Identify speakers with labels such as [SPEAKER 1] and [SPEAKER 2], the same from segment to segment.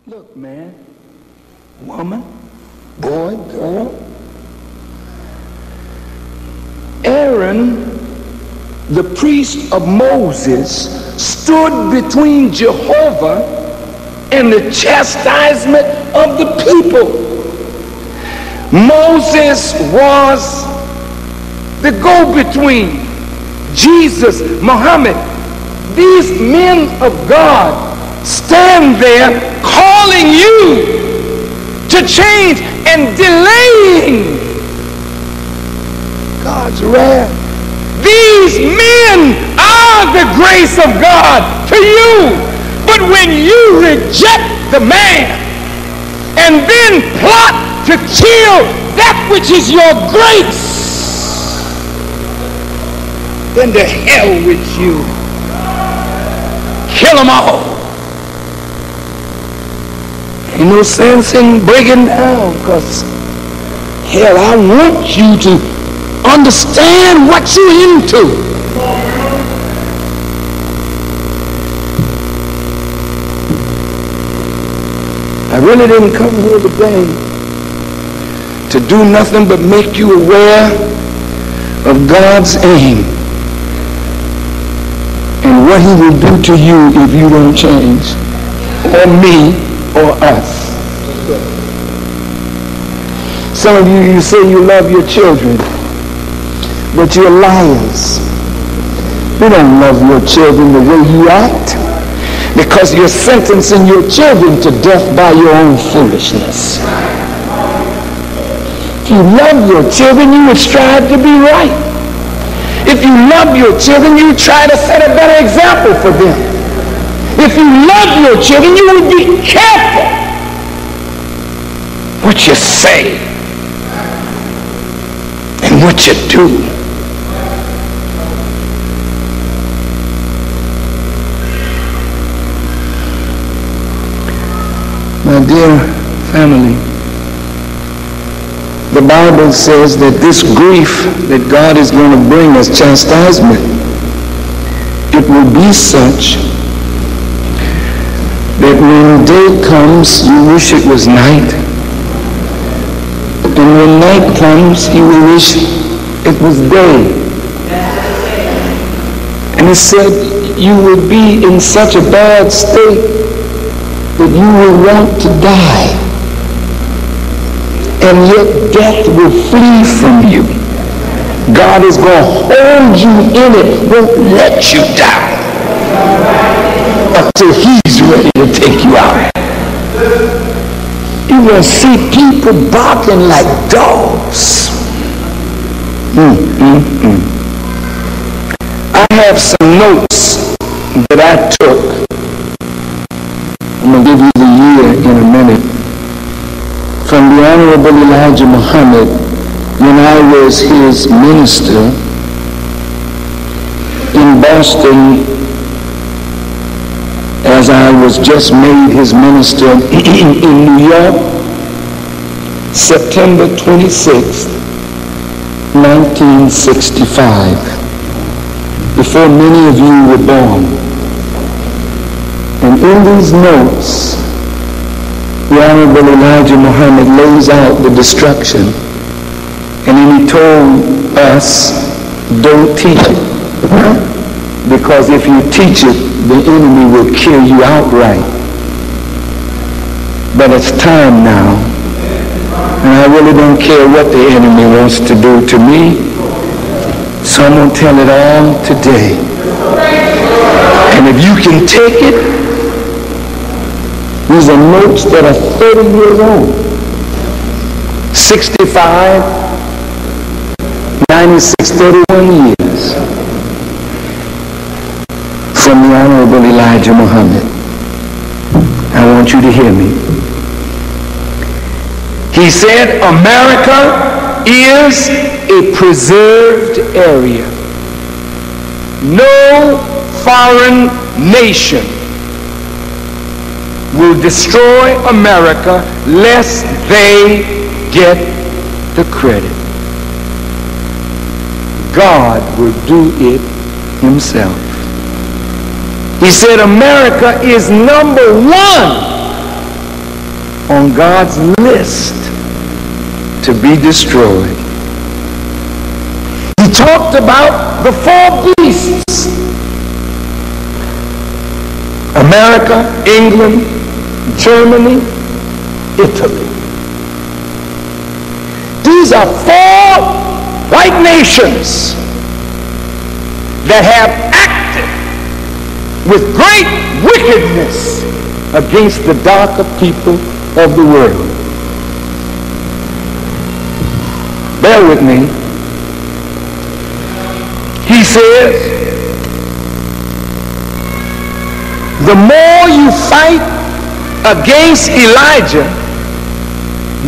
[SPEAKER 1] Look, man, woman, boy, girl. Aaron, the priest of Moses, stood between Jehovah and the chastisement of the people. Moses was the go-between. Jesus, Muhammad, these men of God stand there calling you to change and delaying God's wrath. These men are the grace of God to you. But when you reject the man and then plot to kill that which is your grace, then to hell with you. Kill them all. Ain't no sense in breaking down, because hell, I want you to understand what you're into. I really didn't come here today to do nothing but make you aware of God's aim and what he will do to you if you don't change, or me, or us. Some of you say you love your children, but you're liars. You don't love your children the way you act, because you're sentencing your children to death by your own foolishness. If you love your children, you would strive to be right. If you love your children, you would try to set a better example for them. If you love your children, you would be careful what you say and what you do. My dear family, the Bible says that this grief that God is going to bring as chastisement, it will be such that when day comes, you wish it was night. And when night comes, you will wish it was day. And it said you will be in such a bad state that you will want to die. And yet death will flee from you. God is going to hold you in it, won't let you die until he's ready to take you out. You're going to see people barking like dogs. I have some notes that I took. I'm going to give you the year in a minute. From the Honorable Elijah Muhammad, when I was his minister in Boston, as I was just made his minister in New York, September 26th, 1965, before many of you were born. And in these notes, the Honorable Elijah Muhammad lays out the destruction. And then he told us, don't teach it. Because if you teach it, the enemy will kill you outright. But it's time now. And I really don't care what the enemy wants to do to me. So I'm going to tell it all today. And if you can take it, these are notes that are 30 years old. 65, 96, 31 years from the Honorable Elijah Muhammad. I want you to hear me. He said, America is a preserved area. No foreign nation will destroy America lest they get the credit. God will do it himself. He said America is number one on God's list to be destroyed. He talked about the four beasts: America, England, Germany, Italy. These are four white nations that have acted with great wickedness against the darker people of the world. Bear with me. He says, the more you fight against Elijah,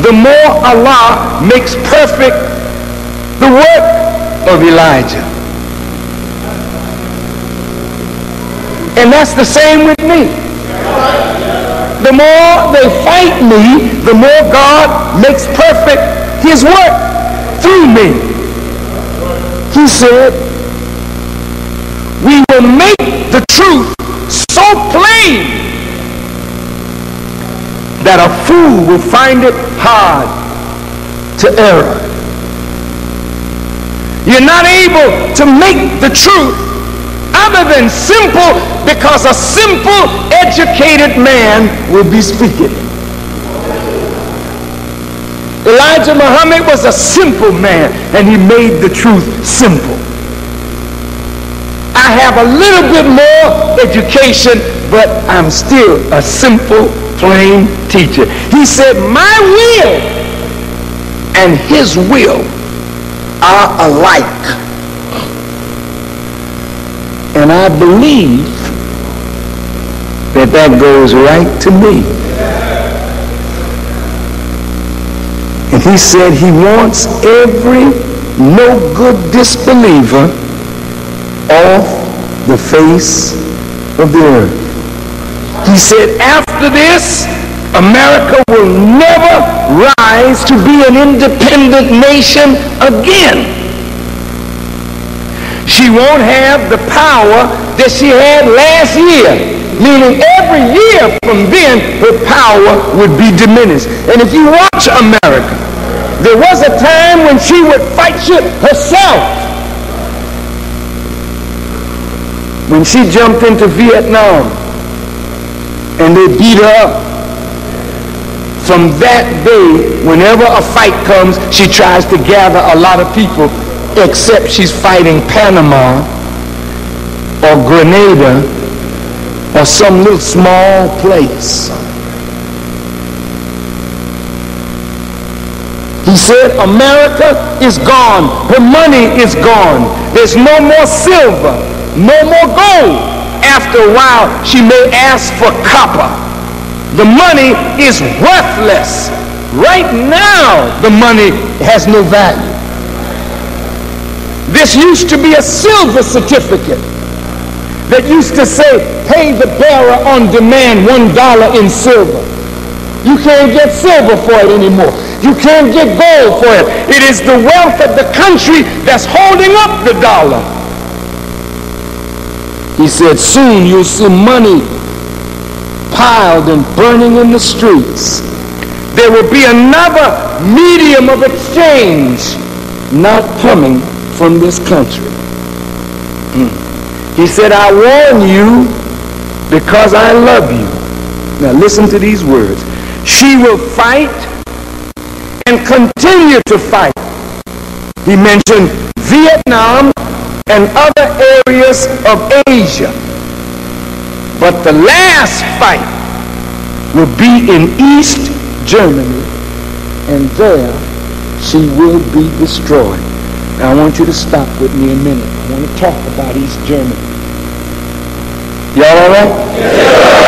[SPEAKER 1] the more Allah makes perfect the work of Elijah. And that's the same with me. The more they fight me, the more God makes perfect his work through me. He said, we will make the truth so plain that a fool will find it hard to err. You're not able to make the truth other than simple, because a simple, educated man will be speaking. Elijah Muhammad was a simple man, and he made the truth simple. I have a little bit more education, but I'm still a simple, plain teacher. He said, my will and his will are alike. And I believe that that goes right to me. And he said he wants every no good disbeliever off the face of the earth. He said after this, America will never rise to be an independent nation again. She won't have the power that she had last year, meaning every year from then her power would be diminished. And if you watch America, there was a time when she would fight shit herself. When she jumped into Vietnam and they beat her up, from that day, whenever a fight comes, she tries to gather a lot of people, except she's fighting Panama or Grenada or some little small place. He said America is gone. Her money is gone. There's no more silver, no more gold. After a while, she may ask for copper. The money is worthless. Right now, the money has no value. This used to be a silver certificate that used to say, pay the bearer on demand $1 in silver. You can't get silver for it anymore. You can't get gold for it. It is the wealth of the country that's holding up the dollar. He said, soon you'll see money piled and burning in the streets. There will be another medium of exchange not coming from this country. He said, I warn you because I love you. Now listen to these words. She will fight and continue to fight. He mentioned Vietnam and other areas of Asia. But the last fight will be in East Germany, and there she will be destroyed. Now I want you to stop with me a minute. I want to talk about East Germany. Y'all all right? Yeah.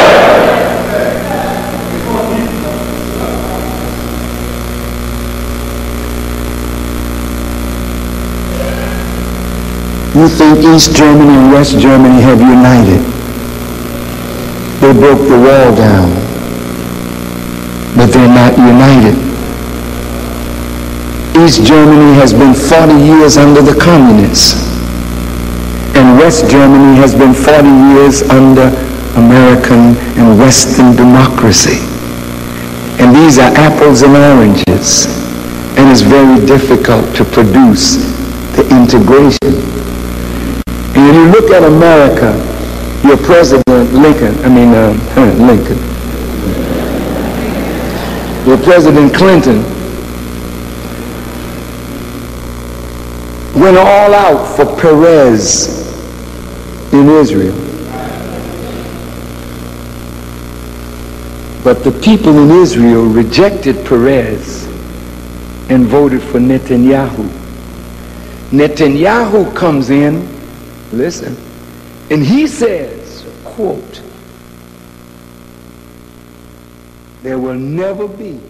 [SPEAKER 1] You think East Germany and West Germany have united? They broke the wall down, but they're not united. East Germany has been 40 years under the communists, and West Germany has been 40 years under American and Western democracy. And these are apples and oranges. And it's very difficult to produce the integration. And when you look at America, your president, Lincoln, your President Clinton went all out for Perez in Israel. But the people in Israel rejected Perez and voted for Netanyahu. Netanyahu comes in, listen, and he says, quote, "There will never be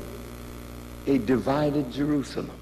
[SPEAKER 1] a divided Jerusalem."